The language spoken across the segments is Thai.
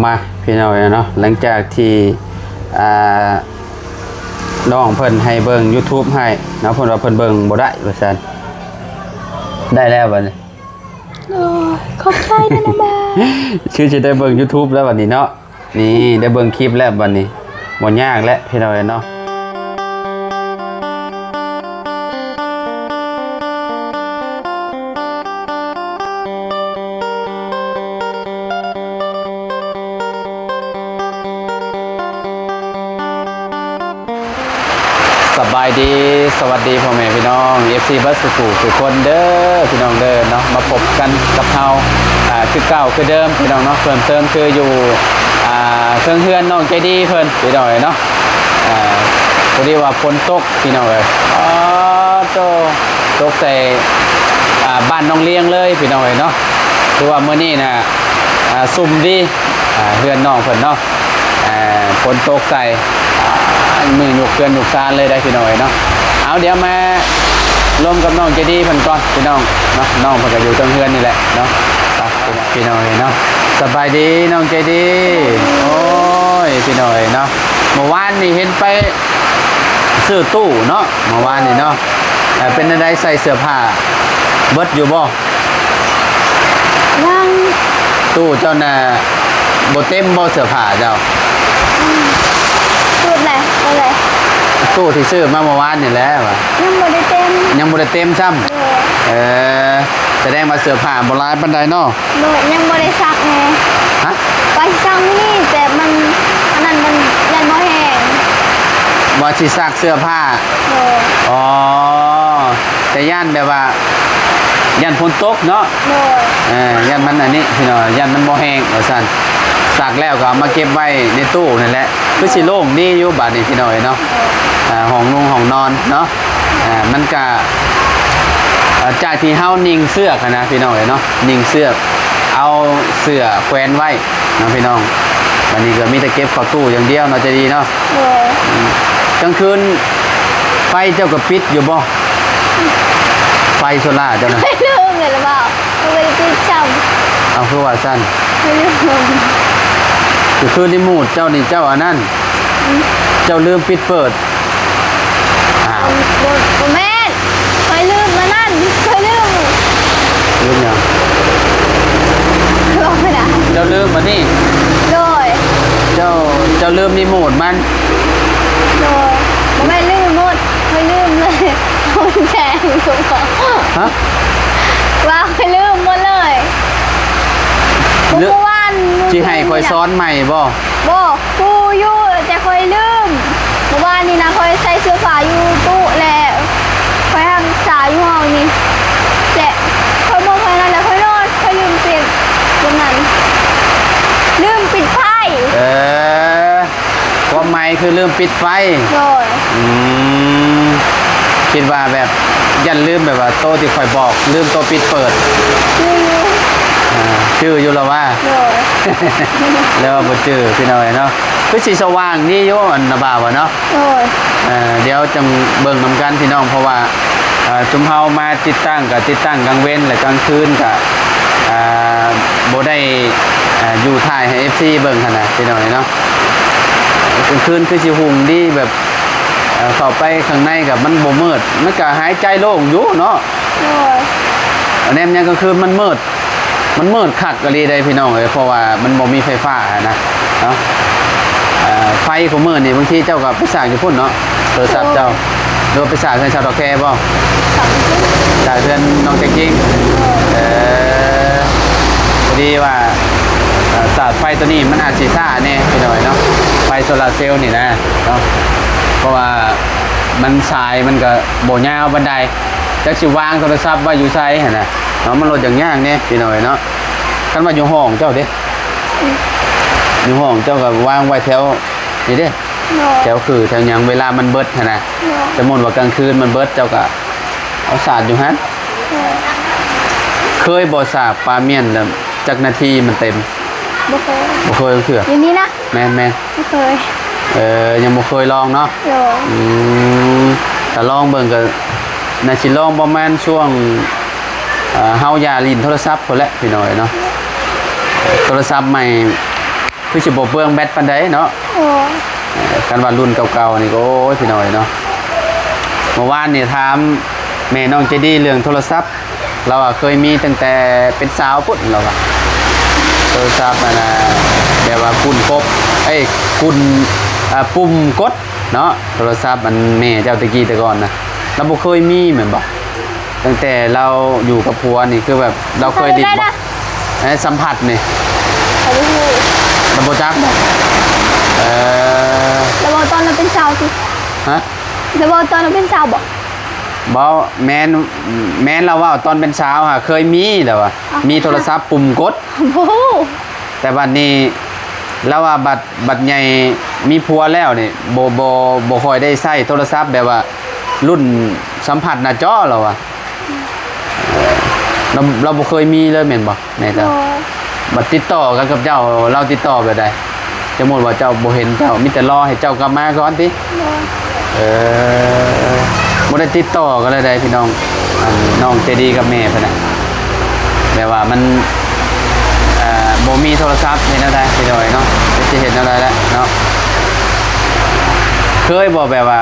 มาพี่น้องเนาะหลังจากที่น้องเพิ่นให้เบิ่ง YouTube ให้เนาะเพิ่นว่าเพิ่นเบิ่งบ่ได้ว่าซั่นได้แล้วบัดนี้ขอบใจนะแม่ชื่อจะได้เบิ่ง YouTube แล้วบัดนี้เนาะนี่ได้เบิ่งคลิปแล้วบัดนี้บ่ยากแล้วพี่น้องเนาะสบายดีสวัสดีพ่อแม่พี่น้อง FC บัสสุขุทุกคนเด้อพี่น้องเด้อเนาะมาพบกันกับเฮาคือเก่าคือเดิมพี่น้องเนาะเพิ่มเติมคืออยู่เครื่องเฮือนน้องใจดีเพิ่นพี่น้องเนาะพอดีว่าฝนตกพี่น้องเอ้ยตกใส่บ้านน้องเลี้ยงเลยพี่น้องเอ้ยเนาะคือว่ามื้อนี้น่ะซุ่มดีเฮือนน้องเพิ่นเนาะฝนตกใส่มือหยุกเกินหยุกซานเลยได้พี่น้องเนาะเอาเดี๋ยวมาร่วมกับน้องเจดีเพิ่นก่อนพี่น้องเนาะน้องเพิ่นก็อยู่ตรงเฮือนนี่แหละเนาะพี่น้องเนาะสบายดีน้องเจดีโอ้ยพี่น้องเนาะเมื่อวานนี่เห็นไปซื้อตู้เนาะเมื่อวานนี่เนาะเป็นอะไรใส่เสื้อผ้าเบิดอยู่บ่ยังตู้เจ้าน่ะบ่เต็มบ่เสื้อผ้าเจ้าตู้ที่ซื้อมาเมื่อวานนี่แหละว่ะยังบ่ได้เต็มซ้ำแสดงมาเสื้อผ้าโบราณปันใดเนาะยังบ่ได้ซักไงฮะไปซักนี่แต่มันอันนั้นมันยันบ่แห้งบ่สิซักเสื้อผ้าอ๋อแต่ย่านแบบว่าย่านฝนตกเนาะย่านมันอันนี้พี่น้องย่านมันบ่แห้งว่าซั่นซักแล้วก็เอามาเก็บไว้ในตู้นั่นแหละคือสิโล่งดีอยู่บัดนี้พี่น้องเนาะห้องนุ่งห้องนอนเนาะมันก็จากที่เฮานิ่งเสื้อนะพี่น้องเนาะนิ่งเสื้อเอาเสื้อแขวนไว้นะพี่น้องวันนี้ก็มีแต่เก็บเข้าตู้อย่างเดียวเนาะจะดีเนาะกลางคืนไฟเจ้าก็ปิดอยู่บ่ไฟโซล่าเจ้านะไม่ลืมเลยหรือเปล่าไม่ได้ปิดช่ำเอาคือว่าสั้นคือรีโมทเจ้านี่เจ้าอันนั้นเจ้าลืมปิดเปิดบแม่เคยลืมมานั่นเคยลืมยังลงไม่ได้เจ้าลืมมานี่โดยเจ้าลืมรีโมทมันโดยแม่ลืมหมดเคยลืมเลยคนแข่งถูกต้องฮะว่าเคยลืมหมดเลยเมื่อวานจีให้คอยซ้อนใหม่บ่กูอยู่จะคอยลืมเมื่อวานนี้นะคอยใส่เสื้อผ้าอยู่ตู้แล้วคอยทำสายอยู่ห้องนี้แต่คอยมองไปนั่นแล้วคอยนอนคอยลืมเปลี่ยนตรงนั้นลืมปิดไฟความหมายคือลืมปิดไฟโดยคิดว่าแบบยันลืมแบบว่าโตที่คอยบอกลืมโตปิดเปิดชื่ออยู่แล้วว่าแล้วบ่ชื่อพี่น้อยเนาะคือสีสว่างนี่โยอันนะบ่าวเนาะเดี๋ยวจังเบิ่งนำกันพี่น้องเพราะว่าจุ่มเฮามาติดตั้งกับติดตั้งกลางเว้นและกลางคืนกับบ่ได้อยู่ถ่ายให้ FC เบิ่งขนาดพี่น้อยเนาะกลางคืนคือสิหุ่งดีแบบเข้าไปข้างในกับมันบ่มืดมันก็หายใจโล่งอยู่เนาะอันนี้ยังกลางคืนมันมืดคักกะลีได้พี่น้องเลยเพราะว่ามันบ่มีไฟฟ้านะเนาะไฟของมืดนี่บางทีเจ้ากับไปสร้างอยู่พุ่นเนาะโทรศัพท์เจ้าโดนไปสร้างเพื่อนชาวดอกแคบ่สร้างเพื่อนน้องแจ็คกิ้งพอดีว่าสาดไฟตัวนี้มันอาจสิซ่าแน่พี่น้องเนาะไฟโซลาร์เซลล์นี่นะเนาะเพราะว่ามันสายมันก็บ่ยาวบันไดจักสิวางโทรศัพท์ไว้อยู่ไสหั่นน่ะเนาะมันลดอย่างยากเนี่ยพี่น้อยเนาะคันว่าอยู่ห้องเจ้าเด้อยู่ห้องเจ้าก็วางไว้แถวนี่เด้แถวคือแถวยังเวลามันเบิดนะสมมติว่ากลางคืนมันเบิดเจ้าก็เอาสาดอยู่ฮะเคยบ่สาบปลาเมี่ยนแล้วจักนาทีมันเต็มบ่เคยเถื่ออย่างนี้นะแม่ไม่เคยยังบ่เคยลองเนาะแต่ลองเบิ่งก็น่าสิลองประมาณช่วงเฮาอย่าลิ้นโทรศัพท์พุ่นแหละพี่น้อยเนาะโทรศัพท์ใหม่ คือสิบ่เปลืองแบตปานใดเนาะ โอ้ย กันว่ารุ่นเก่าๆนี่ก็โอ้ยพี่น้อยเนาะเมื่อวานนี่ถามแม่น้องเจดีเรื่องโทรศัพท์เราอะเคยมีตั้งแต่เป็นสาวพุ่นเราอะโทรศัพท์นะแบบว่าคุณครบคุณปุ่มกดเนาะโทรศัพท์มันแม่เจ้าตะกี้แต่ก่อนนะเราบ่เคยมีเหมือนบ่ตั้งแต่เราอยู่กับผัวนี่คือแบบเราเคยดิบบ่สัมผัสนี่ เขาดู เราบ่จักบ่แล้วบอกตอนเราเป็นสาวสิ ฮะ แล้วบอกตอนเราเป็นสาวบอก บ่แม่นเราว่าตอนเป็นสาวเคยมีแล้วว่ามีโทรศัพท์ปุ่มกด โอ้โห แต่บัดนี้แล้วว่าบัดใหญ่มีผัวแล้วนี่บ่ค่อยได้ใช้โทรศัพท์แบบว่ารุ่นสัมผัสหน้าจอเราอะเราบ่เคยมีเลยแม่นบ่แม่นจ้ะบัดติดต่อกันกับเจ้าเราติดต่อแบบใดสมมุติว่าเจ้าบ่เห็นเจ้ามีแต่รอให้เจ้ากลับมาก่อนติบ่ได้ติดต่อกันเลยได้พี่น้องน้องเจดีกับแม่เพิ่นน่ะแบบว่ามันบ่มีโทรศัพท์เห็นอะไรพี่น้อยเนาะจะเห็นอะไรแล้วเนาะเคยบอกแบบว่า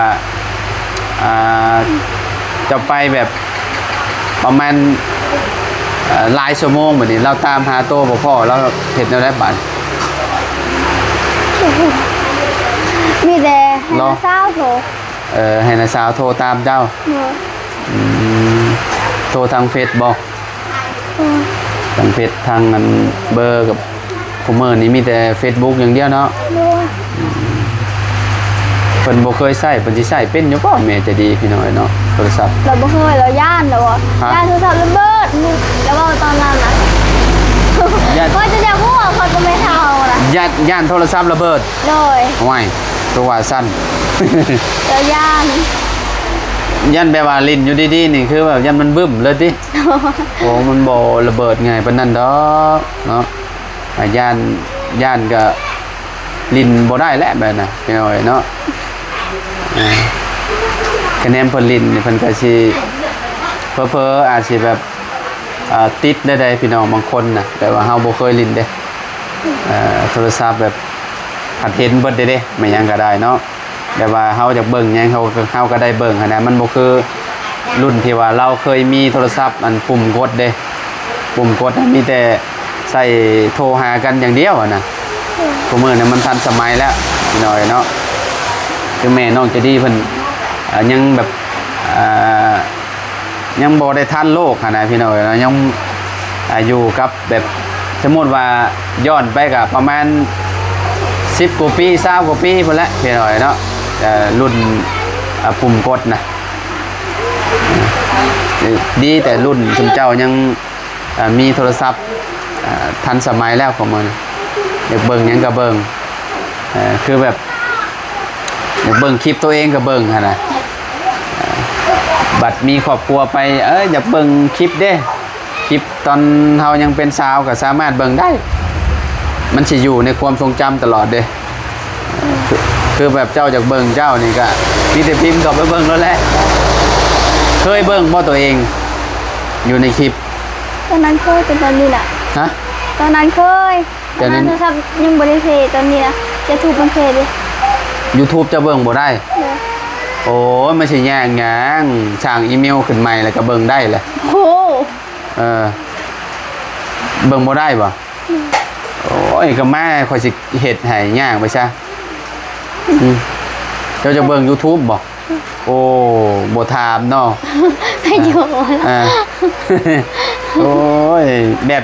จะไปแบบประมาณหลายชั่วโมงแบบนี้เราตามหาตัวพ่อแล้วเห็นอะไรบ้าง มีแต่ให้นาสาวโทร ให้นาสาวโทรตามเจ้าโทรทางเฟซบอกทางเฟซทางเบอร์กับคอมเมอร์นี้มีแต่ Facebook อย่างเดียวเนาะเพิ่นบ่เคยใช้เพิ่นสิใช้เป็นอยู่บ่แม่จะดีพี่น้อยเนาะโทรศัพท์เราบ่เคยเราย่านแล้วอ่ะย่านโทรศัพท์ระเบิดแล้วว่าตอนนั้นน่ะว่าจะพูดว่าคนก็ไม่เท่าล่ะย่านโทรศัพท์ระเบิดเลยว้ายตัวสั้น แล้วย่านแบบว่าลิ้นอยู่ดีๆนี่คือแบบย่านมันบึ้มเลยติโอ้มันบ่ระเบิดไงปานนั้นดอกเนาะย่านก็ลิ้นบ่ได้แล้วแบบน่ะพี่น้อยเนาะคะแนนเพิ่นลิ้นนี่เพิ่นก็สิเพ้อๆอาจสิแบบติดได้พี่น้องบางคนน่ะแต่ว่าเฮาบ่เคยลิ้นเด้โทรศัพท์แบบหัดเห็นเบิดเด้ไม่ยังก็ได้เนาะแต่ว่าเฮาอยากเบิ่งหยังเฮาก็ได้เบิ่งหั่นน่ะมันบ่คือรุ่นที่ว่าเราเคยมีโทรศัพท์อันปุ่มกดเด้ปุ่มกดมีแต่ใส่โทรหากันอย่างเดียวอ่ะนะทุกมื้อนี้มันทันสมัยแล้วพี่น้อยเนาะคือแม่น้องจะดีเพิ่นยังแบบยังบ่ได้ทันโลกหั่นน่ะพี่น้อยยังอยู่กับแบบสมมุติว่าย้อนไปก็ประมาณ10กว่าปี20กว่าปีพุ่นแหละพี่น้อยเนาะรุ่นปุ่มกดนะดีแต่รุ่นชุมเจ้ายังมีโทรศัพท์ทันสมัยแล้วของมันอยากเบิ่งยังก็เบิ่งคือแบบอยากเบิ่งคลิปตัวเองก็เบิ่งหั่นน่ะบัดมีครอบครัวไปอยากเบิ่งคลิปเด้คลิปตอนเฮายังเป็นสาวก็สามารถเบิ่งได้มันสิอยู่ในความทรงจำตลอดเด้คือแบบเจ้าจากเบิ่งเจ้านี่ก็มีแต่พิมพ์กลับไปเบิ่งแล้วแหละเคยเบิ่งบ่ตัวเองอยู่ในคลิปตอนนั้นเคยเป็นตอนนี้แหละฮะตอนนั้นเคยตอนนั้นโทรศัพท์ยังบริเพย์ตอนนี้นะจะถูกบังเพย์ดิ YouTube จะเบิ่งบ่ได้โอ้ยไม่ใช่แย่งหยังช่างอีเมลขึ้นใหม่แล้วก็เบิ่งได้แหละโอ้เบิ่งบ่ได้บ่โอ้ยก็แม่ข่อยสิเฮ็ดให้ย่างไปซะเจ้าจะเบิ่ง YouTube บ่โอ้บ่ถามเนาะให้อยู่โอ้ยแบบ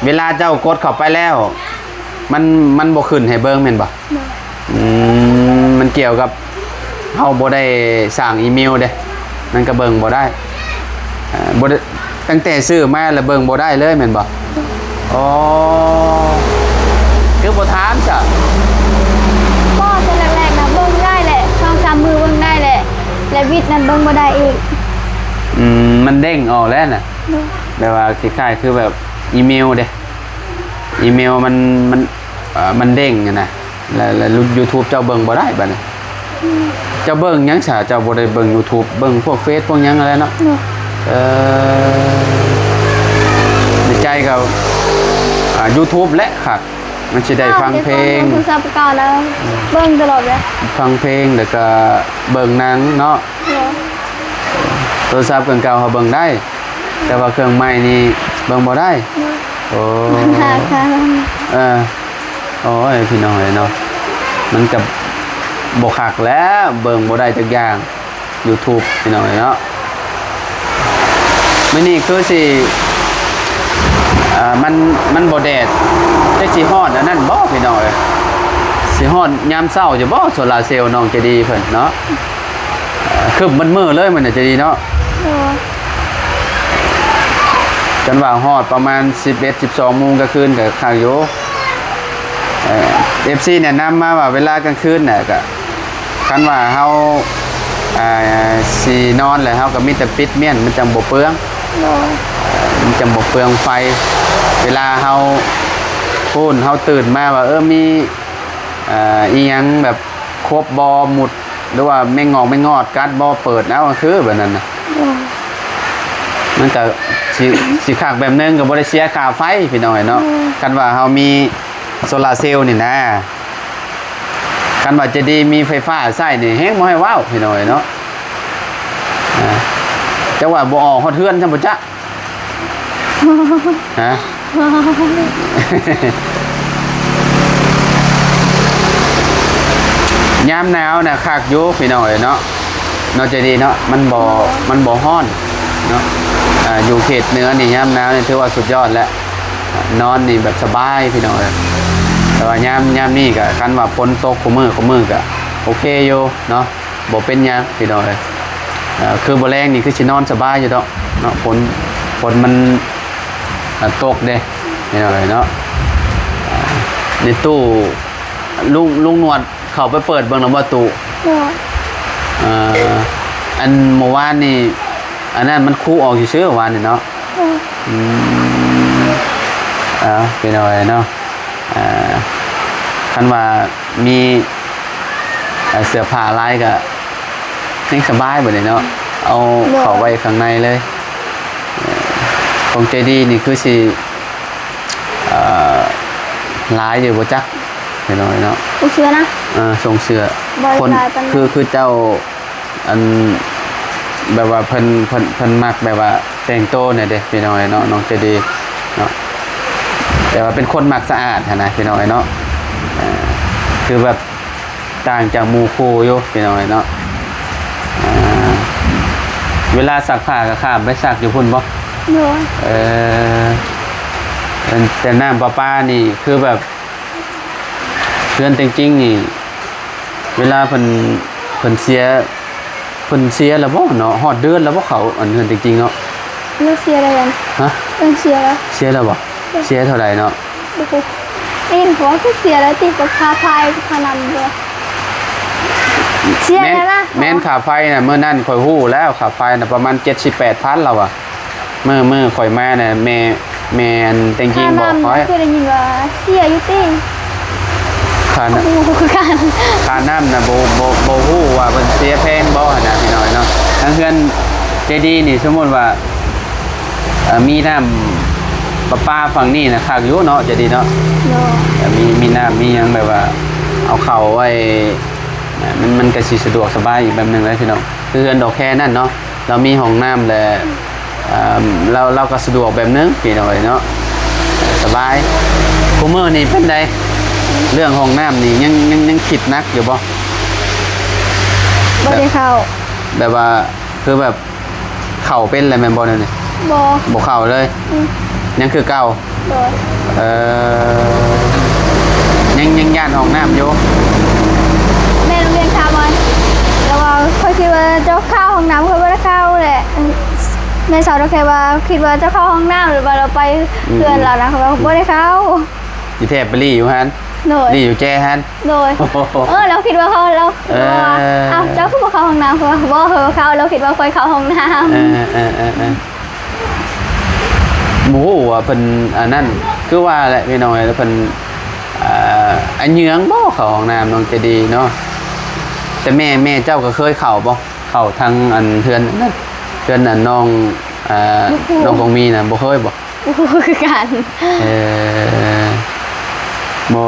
เวลาเจ้ากดเข้าไปแล้วมันบ่ขึ้นให้เบิ่งแม่นบ่มันเกี่ยวกับเฮาบ่ได้สร้างอีเมลเด้มันก็เบิ่งบ่ได้บ่ได้ตั้งแต่ซื้อมาแล้วเบิ่งบ่ได้เลยแม่นบ่อ๋อคือบ่ถามจ้ะก็ตอนแรกๆนะเบิ่งได้แหละ2-3มือเบิ่งได้แหละและวิทย์นั้นเบิ่งบ่ได้อีกมันเด้งออกแล้วน่ะแบบว่าคล้ายๆคือแบบอีเมลเด้อีเมลมันเด้งนะแล้ว YouTube เจ้าเบิ่งบ่ได้บัดนี้เจ้าเบิ่งหยังซะเจ้าบ่ได้เบิ่ง YouTube เบิ่งพวกเฟซพวกหยังอะไรเนาะในใจกับYouTube และครับ มันสิได้ฟังเพลง โทรศัพท์เก่าแล้วเบิ่งตลอดเลย ฟังเพลงแล้วก็เบิ่งหนังเนาะโทรศัพท์เครื่องเก่าเขาเบิ่งได้ แต่ว่าเครื่องใหม่นี่เบิ่งบ่ได้โอ้ ค่ะค่ะ โอ้ยพี่น้องเอ้ยเนาะมันกับบ่คักแล้วเบิ่งบ่ได้จักอย่าง YouTube พี่น้องเอ้ยเนาะมื้อนี้คือสิมันบ่แดดจักสิฮอดอันนั้นบ่พี่น้องเอ้ยสิฮอดยามเช้าจะบ่โซลาร์เซลล์น้องจะดีเพิ่นเนาะคือมันมืดเลยมันน่ะจะดีเนาะจนว่าฮอดประมาณ11-12 โมงกลางคืนก็คักอยู่FC แนะนำมาว่าเวลากลางคืนน่ะก็คันว่าเฮาสินอนแล้วเฮาก็มีแต่ปิดเมี่ยนมันจังบ่เปลืองมันจังบ่เปลืองไฟเวลาเฮาพูนเฮาตื่นมาว่ามีอีหยังแบบครบบ่หมุดหรือว่าไม่งอกไม่งอดกัดบ่เปิดเอาคือแบบนั้นน่ะมันก็สิคักแบบนึงก็บ่ได้เสียค่าไฟพี่น้องเนาะคันว่าเฮามีโซลาร์เซลล์นี่นะคันว่าจะดีมีไฟฟ้าใช้นี่แฮงบ่ให้ว้าวพี่น้องเนาะจังว่าบ่ออกฮอดเฮือนซั่นบ่จ๊ะฮะ ยามหนาวน่ะคักอยู่พี่น้องเนาะเนาะจะดีเนาะมันบ่ร้อนเนาะอยู่เขตเหนือนี่ยามหนาวนี่ถือว่าสุดยอดแล้วนอนนี่แบบสบายพี่น้องแต่ว่ายามนี่ก็คันว่าฝนตกคุมื้อก็โอเคอยู่เนาะบ่เป็นหยังพี่น้องคือบ่แรงนี่คือสินอนสบายอยู่ดอกเนาะฝนมันตกเด้พี่น้องเนาะในตู้ลุงนวดเข้าไปเปิดเบิ่งแล้วว่าตู้อันเมื่อวานนี่อันนั้นมันคู่ออกซื่อๆวานนี่เนาะพี่น้องเนาะคันว่ามีเสื้อผ้าลายก็ยังสบายบ่ได้เนาะเอาเข้าไว้ข้างในเลยของใจดีนี่คือสิลายอยู่บ่จักพี่น้องเนาะส่งเสื้อนะส่งเสื้อคนคือเจ้าอันแบบว่าเพิ่นมักแบบว่าแต่งโตเนี่ยเด้พี่น้องเนาะน้องใจดีเนาะแต่ว่าเป็นคนมักสะอาดนะพี่น้องเนาะคือแบบต่างจากหมู่คู่อยู่พี่น้องเนาะเวลาซักผ้าก็ข้ามไปซักอยู่พุ่นบ่แต่น้ำประปานี่คือแบบเพื่อนจริงๆนี่เวลาเพิ่นเสียแล้วบ่เนาะฮอดเดือนแล้วบ่เขาอันเพื่อนจริงๆเนาะเลิกเสียอะไรกันฮะเสียแล้วบ่เสียเท่าไหร่เนาะได้ยินเขาว่าเสียแล้วติดกับค่าไฟพนันด้วยเสียแล้วนะแม่นค่าไฟน่ะเมื่อนั้นข่อยฮู้แล้วค่าไฟน่ะประมาณ 78,000 แล้วอ่ะเมื่อข่อยมาน่ะแม่นจริงๆบอกข่อยคือได้ยินว่าเสียอยู่ติค่าน้ำน่ะบ่ฮู้ว่าเพิ่นเสียแพงบ่น่ะพี่น้อยเนาะทั้งเฮือนใจดีนี่สมมุติว่ามีน้ำประปาฝั่งนี้นะคักอยู่เนาะจะดีเนาะมีน้ำมีหยังแบบว่าเอาเข้าไว้มันก็สิสะดวกสบายอีกแบบนึงเลยพี่น้องคือเฮือนดอกแค่นั่นเนาะเรามีห้องน้ำแล้วเราก็สะดวกแบบนึงพี่น้อยเนาะสบายคุมื้อนี่เป็นไดเรื่องห้องน้ำนี่ยังคิดนักอยู่บ่ได้เข้าแบบว่าคือแบบเข้าเป็นอะไรแม่นบ่นั่นนี่บ่เข้าเลยยังคือเก่ายังย่านห้องน้ำอยู่แม่โรงเรียนข่าวมันแล้วว่าค่อยคิดว่าเจ้าเข้าห้องน้ำเขาไม่ได้เข้าแหละแม่สาวเราแค่ว่าคิดว่าเจ้าเข้าห้องน้ำหรือว่าเราไปเพื่อนเรานะเขาบอกไม่ได้เข้าอยู่แทบไปรีอยู่ฮันรีอยู่แจ้ฮันโดยเราคิดว่าเขาเราเจ้าคือบอกเข้าห้องน้ำเขาบอกเขาเราคิดว่าคอยเข้าห้องน้ำหมูว่าเป็นอันนั้นคือว่าแหละพี่น้อยแล้วเป็นอันเยื้องบ่เข้าห้องน้ำน้องจะดีเนาะแต่แม่เจ้าก็เคยเข้าบ่เข้าทางอันเพื่อนนั่นเพื่อนอันน้องคงมีนะบ่เคยบ่คือกัน บ่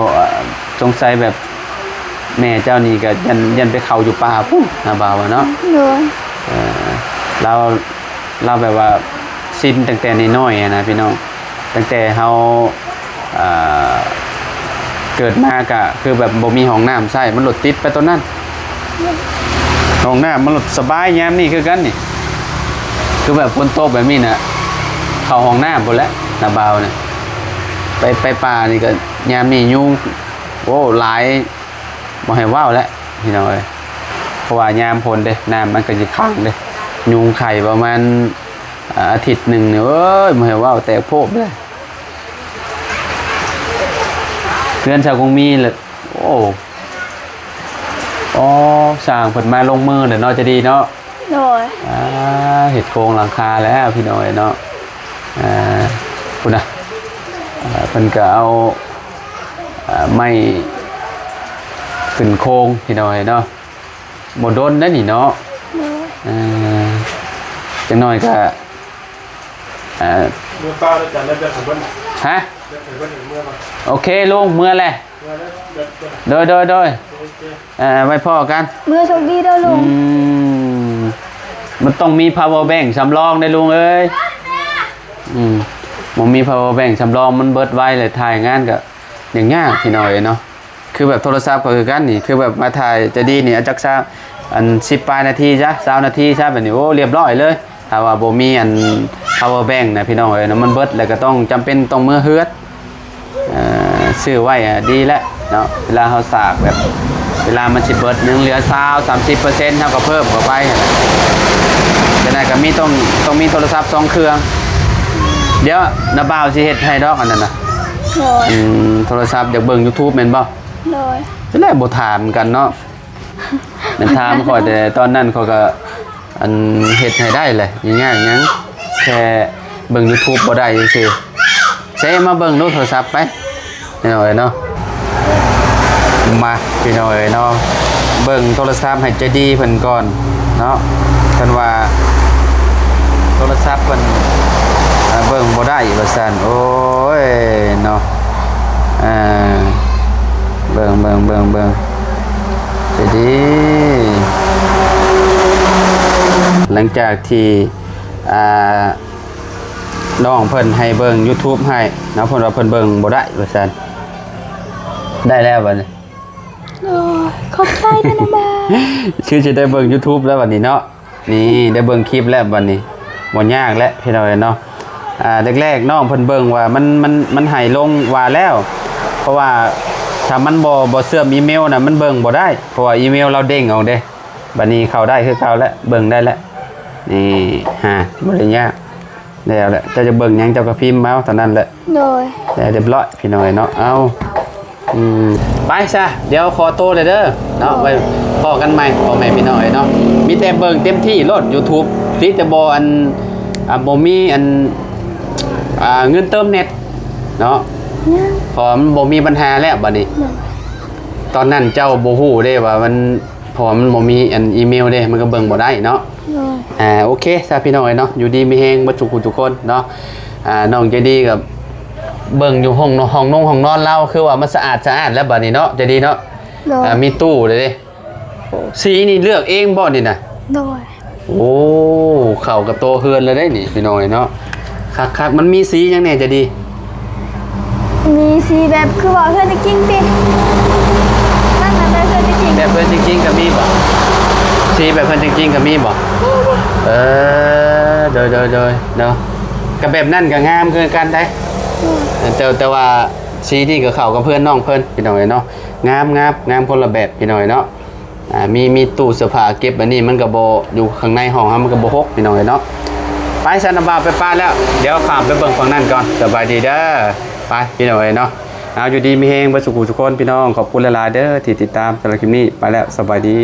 สงสัยแบบแม่เจ้านี่ก็ยันไปเข้าอยู่ป่าพุ่นนะบ่าวอะเนาะ โดย เออเราแบบว่าสิ้นตั้งแต่น้อยๆอะนะพี่น้องตั้งแต่เฮาอ่าเกิดมาก็คือแบบบ่มีห้องน้ำใช้มันรถติดไปตอนนั้นห้องน้ำมันรถสบายยามนี่คือกันนี่คือแบบฝนตกแบบนี้น่ะเข้าห้องน้ำพุ่นแหล้วนาบาวเนี่ยไปป่านี่ก็ยามนี่ยุงโอ้หลายบ่ให้ว้าวแล้วพี่น้องเอ้ยเพราะว่ายามฝนเด้น้ำมันก็สิขังเด้ยุงไข่ประมาณอาทิตย์หนึงเนี่ยเอ้ยบ่ให้ว้าวแตกโพกเด้อเพื่อนชาวกงมีเลยโอ้สร้างเพิ่นมาลงมือเด้อเนาะจะดีเนาะ โดย เห็ดโครงหลังคาแล้วพี่น้อยเนาะคุณนะเพิ่นก็เอาไม้ขึ้นโครงพี่น้อยเนาะโมดนได้นี่เนาะ โดย จังน้อยก็เมื่อป้าแล้วจันแล้วเดือดของเบิ้ล ฮะ เดือดของเบิ้ลเมื่อมา โอเคลุงเมื่อแหละ เมื่อแล้วเดือด โดยไว้พ่อกัน เมื่อโชคดีเด้อลุง มันต้องมี power bank สำรองได้ลุงเอ้ยมันมี power bank สำรองมันเบิดไว้เลยถ่ายงานก็อย่างยากพี่น้อยเนาะคือแบบโทรศัพท์ก็คือกันนี่คือแบบมาถ่ายจะดีนี่อาจักซะอัน10 ปลายนาทีจ้ะ20 นาทีใช่แบบนี้โอ้เรียบร้อยเลยถ้าว่าบ่มีอัน power bank นะพี่น้องเอ้ยนะมันเบิดแล้วก็ต้องจำเป็นต้องมือเฮือดซื้อไว้ดีแล้วเนาะเวลาเฮาสากแบบเวลามันสิเบิดนึงเหลือ20-30%เท่าก็เพิ่มเข้าไปจะได้ก็มีต้องมีโทรศัพท์2 เครื่องเดี๋ยวน้าบ่าวสิเฮ็ดให้ดอกอันนั้นน่ะ โดย โทรศัพท์อยากเบิ่ง YouTube แม่นบ่ โดย จะได้บ่ถามกันเนาะแม่นถามข่อยแต่ตอนนั้นเขาก็อันเฮ็ดให้ได้เลยง่ายๆหยังแค่เบิ่ง YouTube บ่ได้ซื่อๆใช้มาเบิ่งโทรศัพท์ไปพี่น้อยเนาะมาพี่น้อยเนาะเบิ่งโทรศัพท์ให้ใจดีเพิ่นก่อนเนาะเพิ่นว่าโทรศัพท์เพิ่นเบิ่งบ่ได้ว่าซั่นโอ้ยเนาะเบิ่งใจดีหลังจากที่น้องเพิ่นให้เบิ่ง YouTube ให้เนาะเพิ่นว่าเพิ่นเบิ่งบ่ได้ว่าซั่นได้แล้วบัดนี้ โดยขอบใจนะนะบ้า ชื่อจะได้เบิ่ง YouTube แล้วบัดนี้เนาะนี่ได้เบิ่งคลิปแล้วบัดนี้บ่ยากแล้วพี่น้อยเนาะแรกๆน้องเพิ่นเบิ่งว่ามันให้ลงว่าแล้วเพราะว่าถ้ามันบ่เชื่อมอีเมลน่ะมันเบิ่งบ่ได้เพราะว่าอีเมลเราเด้งเอาเด้บัดนี้เข้าได้คือเก่าแล้วเบิ่งได้แล้วนี่บ่ได้ยากแล้วแหละเจ้าจะเบิ่งหยังเจ้าก็พิมพ์มาเท่านั้นแหละ โดย แล้วเรียบร้อยพี่น้อยเนาะเอาไปซะเดี๋ยวขอโตเลยเด้อเนาะไว้พอกันใหม่พ่อแม่พี่น้อยเนาะมีแต่เบิ่งเต็มที่โลด YouTube ที่จะบ่บ่มีเงินเติมเน็ตเนาะพอมันบ่มีปัญหาแล้วบัดนี้ตอนนั้นเจ้าบ่ฮู้เด้ว่ามันพอมันบ่มีอีเมลเด้มันก็เบิ่งบ่ได้เนาะ โดย โอเคซะพี่น้อยเนาะอยู่ดีมีแฮงบ่ทุกคนเนาะน้องใจดีกับเบิ่งอยู่ห้องนอนเราคือว่ามันสะอาดแล้วบัดนี้เนาะใจดีเนาะ โดย มีตู้เลยเด้สีนี่เลือกเองบ่นี่น่ะ โดย โอ้เข้ากับโตเฮือนเลยได้นี่พี่น้อยเนาะคักๆมันมีสีหยังแน่จะดี มีสีแบบคือว่าเพื่อนจะกิ้งตินั่นน่ะแบบเพื่อนจะกิ้ง แบบเพิ่นจริงๆก็มีบ่สีแบบเพิ่นจริงๆก็มีบ่โดยเนาะกับแบบนั้นก็งามคือกันได้แต่ว่าสีนี่ก็เข้ากับเพื่อนน้องเพิ่นพี่น้อยเนาะงามคนละแบบพี่น้อยเนาะมีตู้เสื้อผ้าเก็บอันนี้มันก็บ่อยู่ข้างในห้องมันก็บ่ฮกพี่น้อยเนาะไปสันนบ่าวไปป้าแล้วเดี๋ยวข้ามไปเบิ่งฝั่งนั้นก่อนสบายดีเด้อไปพี่น้อยเนาะเอาอยู่ดีมีแฮงบ่สุขทุกคนพี่น้องขอบคุณหลายๆเด้อที่ติดตามสำหรับคลิปนี้ไปแล้วสบายดี